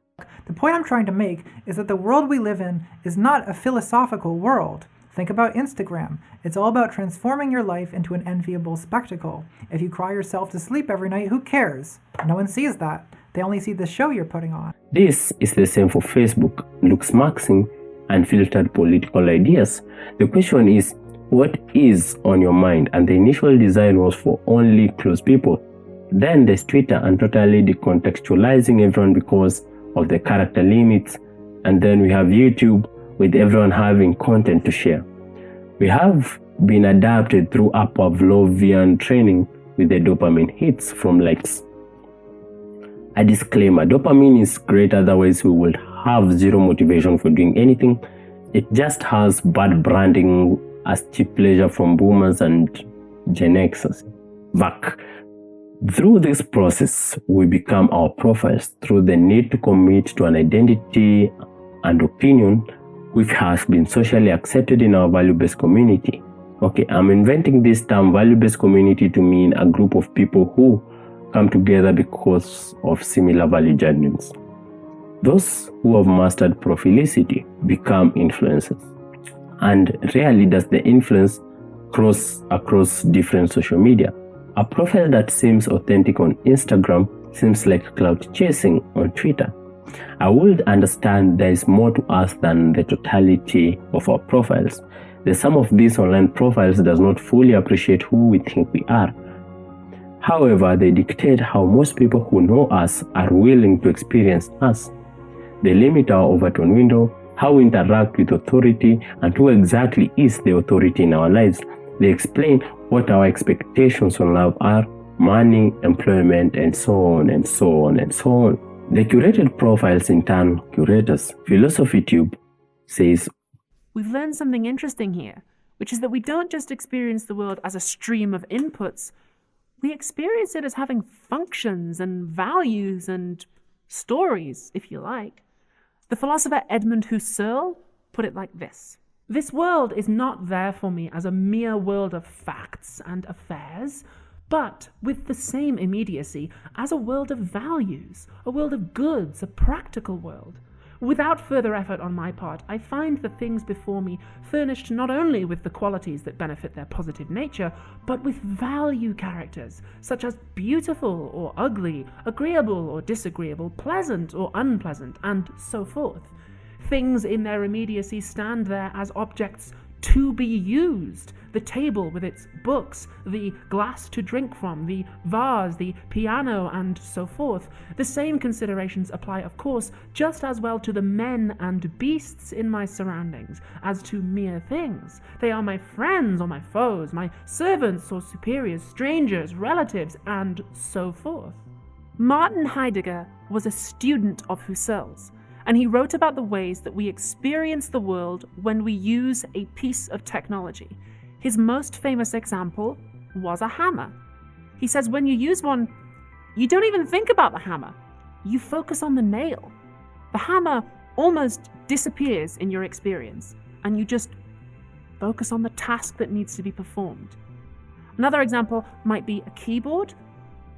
The point I'm trying to make is that the world we live in is not a philosophical world. Think about Instagram. It's all about transforming your life into an enviable spectacle. If you cry yourself to sleep every night, who cares? No one sees that. They only see the show you're putting on. This is the same for Facebook, looksmaxing, and filtered political ideas. The question is, what is on your mind? And the initial design was for only close people. Then there's Twitter and totally decontextualizing everyone because of the character limits. And then we have YouTube with everyone having content to share. We have been adapted through a Pavlovian training with the dopamine hits from likes. A disclaimer: dopamine is great, otherwise we would have zero motivation for doing anything. It just has bad branding as cheap pleasure from boomers and Gen Xers. Back Through this process, we become our profiles through the need to commit to an identity and opinion which has been socially accepted in our value-based community. Okay, I'm inventing this term value-based community to mean a group of people who come together because of similar value judgments. Those who have mastered profilicity become influencers. And rarely does the influence cross across different social media. A profile that seems authentic on Instagram seems like clout chasing on Twitter. I would understand there is more to us than the totality of our profiles. The sum of these online profiles does not fully appreciate who we think we are. However, they dictate how most people who know us are willing to experience us. They limit our Overton window, how we interact with authority, and who exactly is the authority in our lives. They explain what our expectations on love are, money, employment, and so on and so on and so on. The curated profiles in turn curate us. PhilosophyTube says, we've learned something interesting here, which is that we don't just experience the world as a stream of inputs, we experience it as having functions and values and stories, if you like. The philosopher Edmund Husserl put it like this: this world is not there for me as a mere world of facts and affairs, but with the same immediacy as a world of values, a world of goods, a practical world. Without further effort on my part, I find the things before me furnished not only with the qualities that benefit their positive nature, but with value characters, such as beautiful or ugly, agreeable or disagreeable, pleasant or unpleasant, and so forth. Things in their immediacy stand there as objects to be used. The table with its books, the glass to drink from, the vase, the piano, and so forth. The same considerations apply, of course, just as well to the men and beasts in my surroundings as to mere things. They are my friends or my foes, my servants or superiors, strangers, relatives, and so forth. Martin Heidegger was a student of Husserl's, and he wrote about the ways that we experience the world when we use a piece of technology. His most famous example was a hammer. He says when you use one, you don't even think about the hammer. You focus on the nail. The hammer almost disappears in your experience, and you just focus on the task that needs to be performed. Another example might be a keyboard.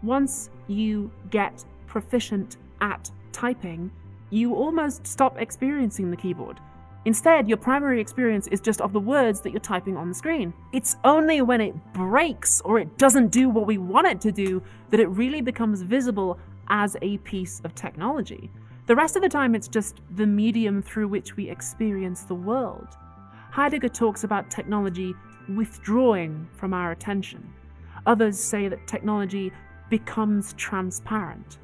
Once you get proficient at typing, you almost stop experiencing the keyboard. Instead, your primary experience is just of the words that you're typing on the screen. It's only when it breaks or it doesn't do what we want it to do that it really becomes visible as a piece of technology. The rest of the time, it's just the medium through which we experience the world. Heidegger talks about technology withdrawing from our attention. Others say that technology becomes transparent.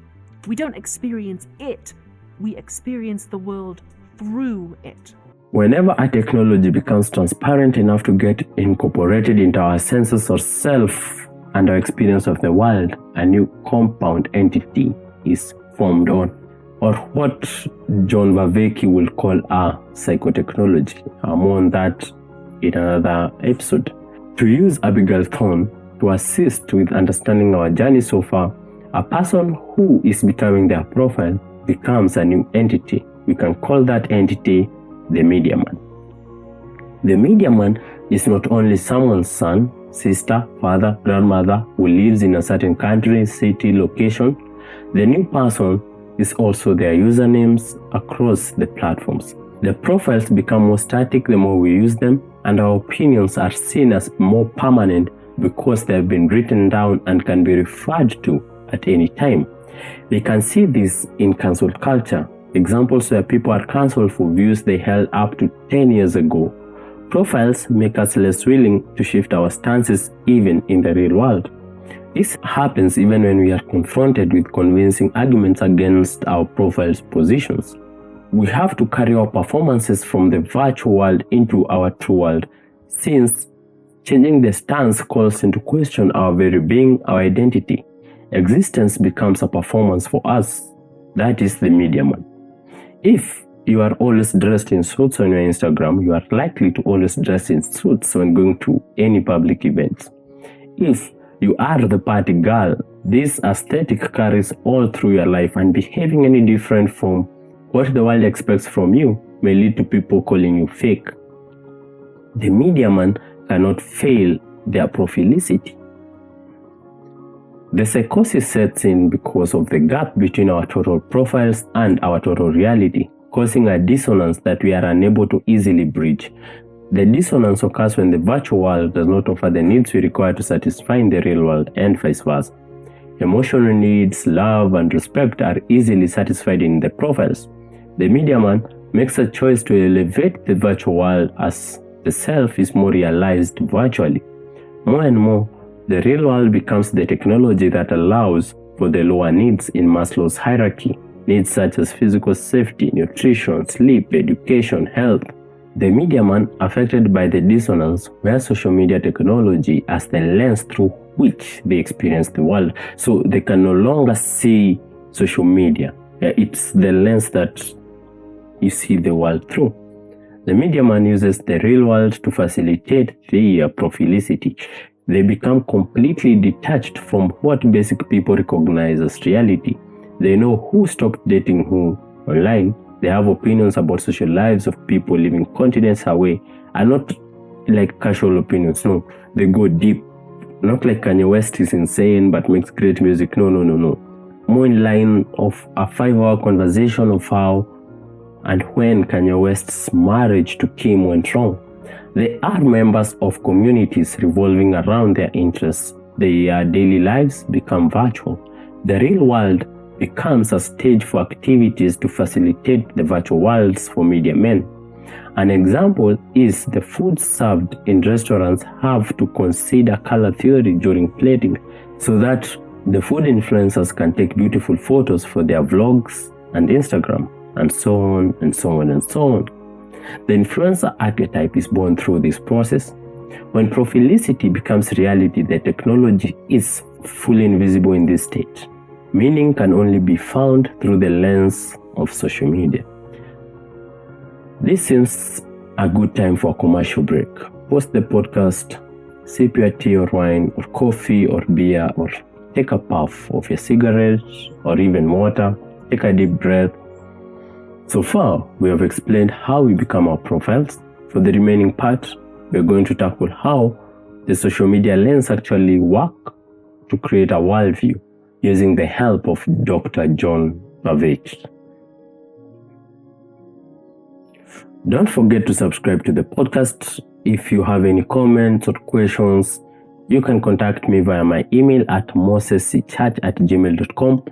We don't experience it, we experience the world through it. Whenever a technology becomes transparent enough to get incorporated into our senses of self and our experience of the world, a new compound entity is formed on, or what John Vervaeke will call a psychotechnology. More on that in another episode. To use Abigail Thorne to assist with understanding our journey so far, a person who is becoming their profile becomes a new entity. We can call that entity the media man. The media man is not only someone's son, sister, father, grandmother who lives in a certain country, city, location. The new person is also their usernames across the platforms. The profiles become more static the more we use them, and our opinions are seen as more permanent because they have been written down and can be referred to at any time. We can see this in cancel culture, examples where people are cancelled for views they held up to 10 years ago. Profiles make us less willing to shift our stances even in the real world. This happens even when we are confronted with convincing arguments against our profile's positions. We have to carry our performances from the virtual world into our true world, since changing the stance calls into question our very being, our identity. Existence becomes a performance for us. That is the media man. If you are always dressed in suits on your Instagram, you are likely to always dress in suits when going to any public events. If you are the party girl, This aesthetic carries all through your life, and behaving any different from what the world expects from you may lead to people calling you fake. The media man cannot fail their profilicity. The psychosis sets in because of the gap between our total profiles and our total reality, causing a dissonance that we are unable to easily bridge. The dissonance occurs when the virtual world does not offer the needs we require to satisfy in the real world, and vice versa. Emotional needs, love, and respect are easily satisfied in the profiles. The media man makes a choice to elevate the virtual world as the self is more realized virtually. More and more, the real world becomes the technology that allows for the lower needs in Maslow's hierarchy, needs such as physical safety, nutrition, sleep, education, health. The media man affected by the dissonance where social media technology as the lens through which they experience the world. So they can no longer see social media. It's the lens that you see the world through. The media man uses the real world to facilitate their profilicity. They become completely detached from what basic people recognize as reality. They know who stopped dating who online. They have opinions about social lives of people living continents away, and not like casual opinions. No, they go deep. Not like Kanye West is insane but makes great music. No. More in line of a 5-hour conversation of how and when Kanye West's marriage to Kim went wrong. They are members of communities revolving around their interests. Their daily lives become virtual. The real world becomes a stage for activities to facilitate the virtual worlds for media men. An example is the food served in restaurants have to consider color theory during plating so that the food influencers can take beautiful photos for their vlogs and Instagram, and so on and so on and so on. The influencer archetype is born through this process. When profilicity becomes reality, the technology is fully invisible in this state. Meaning can only be found through the lens of social media. This seems a good time for a commercial break. Pause the podcast, sip your tea or wine or coffee or beer, or take a puff of your cigarette or even water. Take a deep breath. So far, we have explained how we become our profiles. For the remaining part, we are going to tackle how the social media lens actually works to create a worldview, using the help of Dr. John Pavich. Don't forget to subscribe to the podcast. If you have any comments or questions, you can contact me via my email at mosessichach@gmail.com.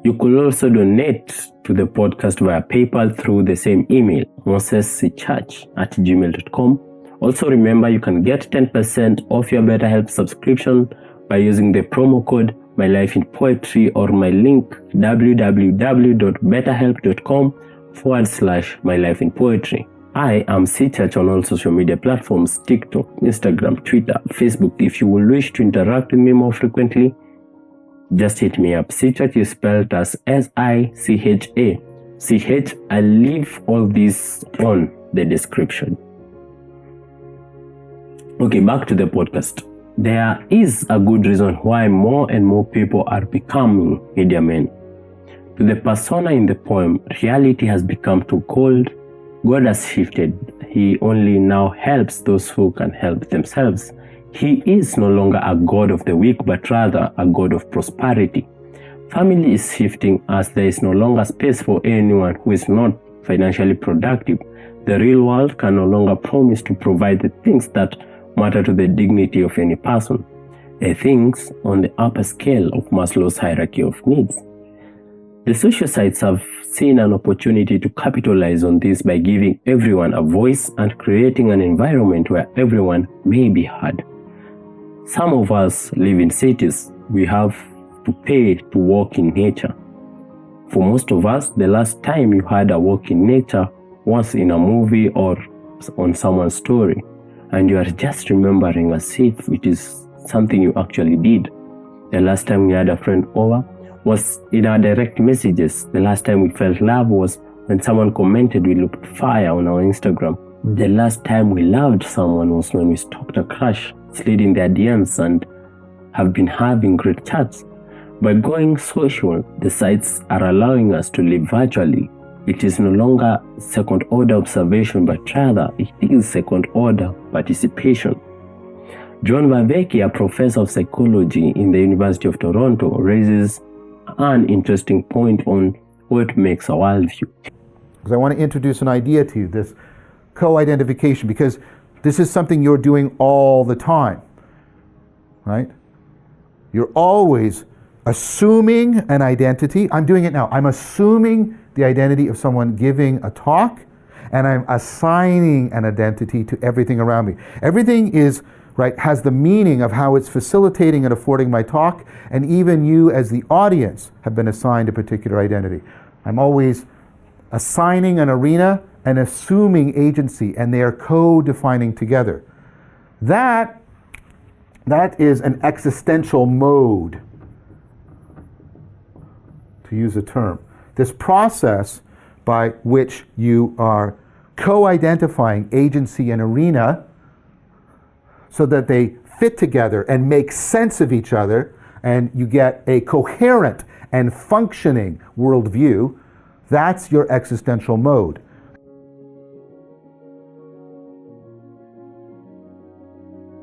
You could also donate to the podcast via PayPal through the same email, mosessichach@gmail.com. Also remember, you can get 10% off your BetterHelp subscription by using the promo code My Life in Poetry or my link www.betterhelp.com/My Life in Poetry. I am Sichach on all social media platforms, TikTok, Instagram, Twitter, Facebook. If you will wish to interact with me more frequently, just hit me up. Sichach is spelled as S-I-C-H-A. I'll leave all this on the description. Okay, back to the podcast. There is a good reason why more and more people are becoming media men. To the persona in the poem, reality has become too cold. God has shifted. He only now helps those who can help themselves. He is no longer a God of the weak, but rather a God of prosperity. Family is shifting as there is no longer space for anyone who is not financially productive. The real world can no longer promise to provide the things that matter to the dignity of any person, the things on the upper scale of Maslow's hierarchy of needs. The social sites have seen an opportunity to capitalize on this by giving everyone a voice and creating an environment where everyone may be heard. Some of us live in cities. We have to pay to walk in nature. For most of us, the last time you had a walk in nature was in a movie or on someone's story, and you are just remembering as if it is something you actually did. The last time we had a friend over was in our direct messages. The last time we felt love was when someone commented we looked fire on our Instagram. The last time we loved someone was when we stalked a crush, slid in their DMs, and have been having great chats. By going social, the sites are allowing us to live virtually. It is no longer second-order observation, but rather it is second-order participation. John Vervaeke, a professor of psychology in the University of Toronto, raises an interesting point on what makes a worldview. Because I want to introduce an idea to you, this co-identification, because this is something you're doing all the time, right? You're always assuming an identity. I'm doing it now. I'm assuming the identity of someone giving a talk, and I'm assigning an identity to everything around me. Everything is, right, has the meaning of how it's facilitating and affording my talk, and even you as the audience have been assigned a particular identity. I'm always assigning an arena and assuming agency, and they are co-defining together. That is an existential mode, to use a term. This process by which you are co-identifying agency and arena so that they fit together and make sense of each other, and you get a coherent and functioning worldview. That's your existential mode.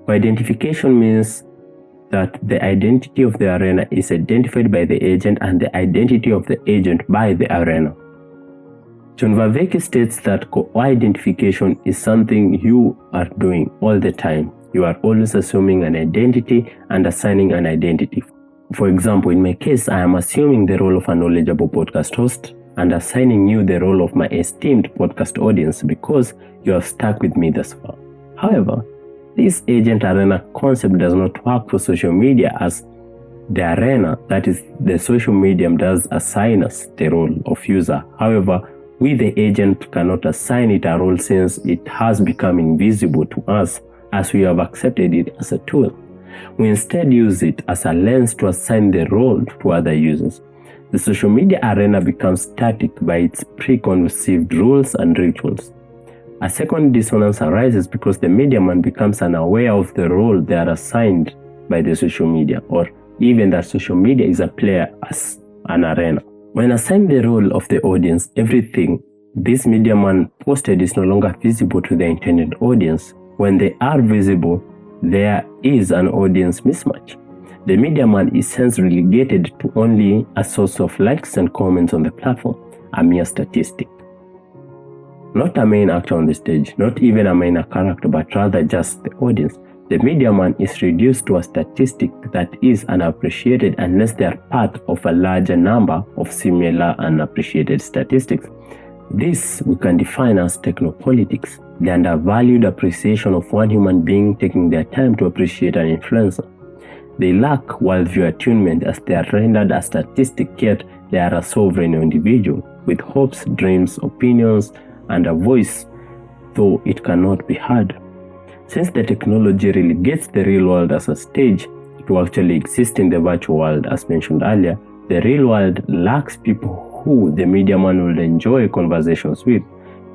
Co-identification means that the identity of the arena is identified by the agent and the identity of the agent by the arena. John Vervaeke states that co-identification is something you are doing all the time. You are always assuming an identity and assigning an identity. For example, in my case, I am assuming the role of a knowledgeable podcast host and assigning you the role of my esteemed podcast audience because you have stuck with me thus far. However, this agent arena concept does not work for social media, as the arena, that is the social medium, does assign us the role of user. However, we the agent cannot assign it a role since it has become invisible to us as we have accepted it as a tool. We instead use it as a lens to assign the role to other users. The social media arena becomes static by its preconceived rules and rituals. A second dissonance arises because the mediaman becomes unaware of the role they are assigned by the social media, or even that social media is a player as an arena. When assigned the role of the audience, everything this mediaman posted is no longer visible to the intended audience. When they are visible, there is an audience mismatch. The mediaman is hence relegated to only a source of likes and comments on the platform, a mere statistic. Not a main actor on the stage, not even a main character, but rather just the audience. The mediaman is reduced to a statistic that is unappreciated unless they are part of a larger number of similar unappreciated statistics. This we can define as technopolitics, the undervalued appreciation of one human being taking their time to appreciate an influencer. They lack worldview attunement as they are rendered a statistic, yet they are a sovereign individual with hopes, dreams, opinions, and a voice, though it cannot be heard. Since the technology relegates the real world as a stage to actually exist in the virtual world, as mentioned earlier, the real world lacks people who the mediaman will enjoy conversations with.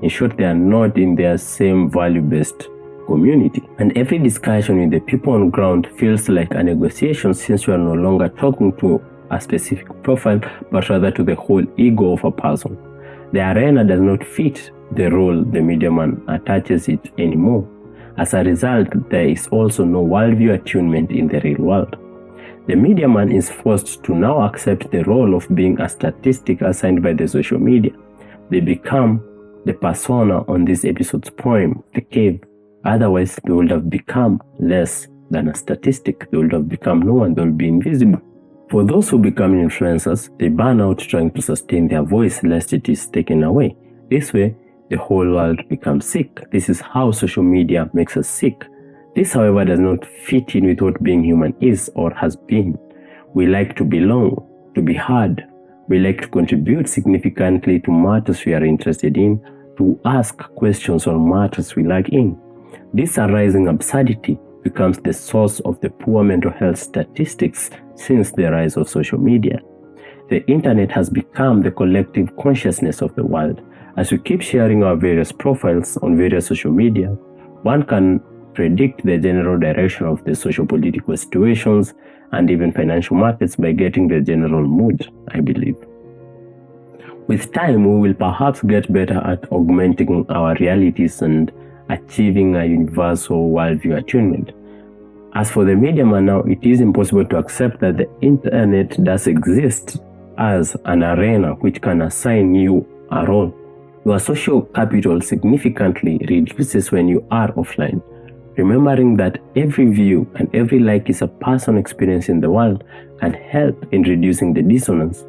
In short, they are not in their same value-based community. And every discussion with the people on ground feels like a negotiation, since you are no longer talking to a specific profile, but rather to the whole ego of a person. The arena does not fit the role the mediaman attaches it anymore. As a result, there is also no worldview attunement in the real world. The mediaman is forced to now accept the role of being a statistic assigned by the social media. They become the persona on this episode's poem, The Cave. Otherwise, they would have become less than a statistic. They would have become no one. They will be invisible. For those who become influencers, they burn out trying to sustain their voice lest it is taken away. This way, the whole world becomes sick. This is how social media makes us sick. This, however, does not fit in with what being human is or has been. We like to belong, to be heard. We like to contribute significantly to matters we are interested in, to ask questions on matters we like in. This arising absurdity becomes the source of the poor mental health statistics since the rise of social media. The internet has become the collective consciousness of the world. As we keep sharing our various profiles on various social media, one can predict the general direction of the socio-political situations and even financial markets by getting the general mood, I believe. With time, we will perhaps get better at augmenting our realities and achieving a universal worldview attunement. As for the media man now, it is impossible to accept that the internet does exist as an arena which can assign you a role. Your social capital significantly reduces when you are offline. Remembering that every view and every like is a personal experience in the world can help in reducing the dissonance.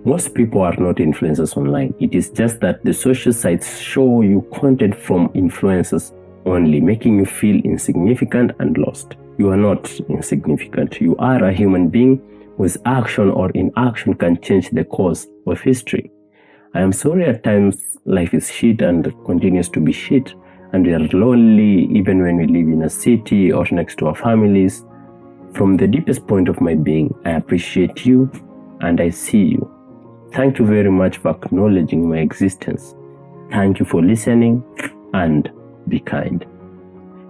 Most people are not influencers online. It is just that the social sites show you content from influencers only, making you feel insignificant and lost. You are not insignificant. You are a human being whose action or inaction can change the course of history. I am sorry at times life is shit and continues to be shit, and we are lonely even when we live in a city or next to our families. From the deepest point of my being, I appreciate you and I see you. Thank you very much for acknowledging my existence. Thank you for listening and be kind.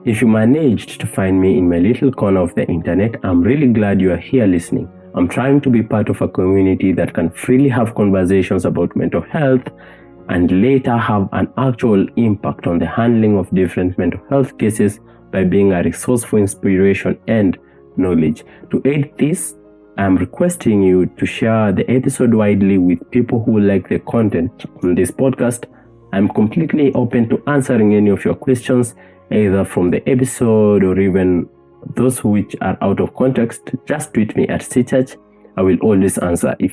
If you managed to find me in my little corner of the internet, I'm really glad you are here listening. I'm trying to be part of a community that can freely have conversations about mental health and later have an actual impact on the handling of different mental health cases by being a resource for inspiration and knowledge. To aid this, I'm requesting you to share the episode widely with people who like the content on this podcast. I'm completely open to answering any of your questions, either from the episode or even those which are out of context. Just tweet me at Sichach. I will always answer. If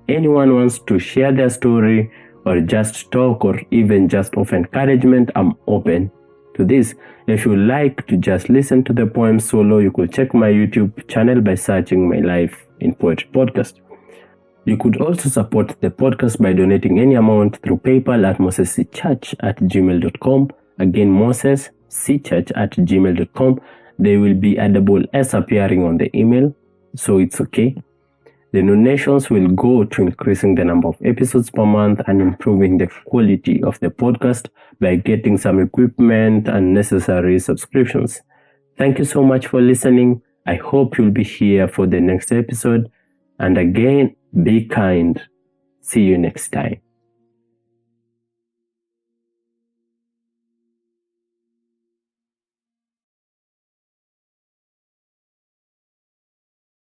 anyone wants to share their story or just talk or even just offer encouragement, I'm open to this. If you like to just listen to the poem solo, you could check my YouTube channel by searching My Life in Poetry Podcast. You could also support the podcast by donating any amount through PayPal at mosessichach@gmail.com. Again, mosessichach@gmail.com. There will be a double S appearing on the email, so it's okay. The donations will go to increasing the number of episodes per month and improving the quality of the podcast by getting some equipment and necessary subscriptions. Thank you so much for listening. I hope you'll be here for the next episode. And again, be kind. See you next time.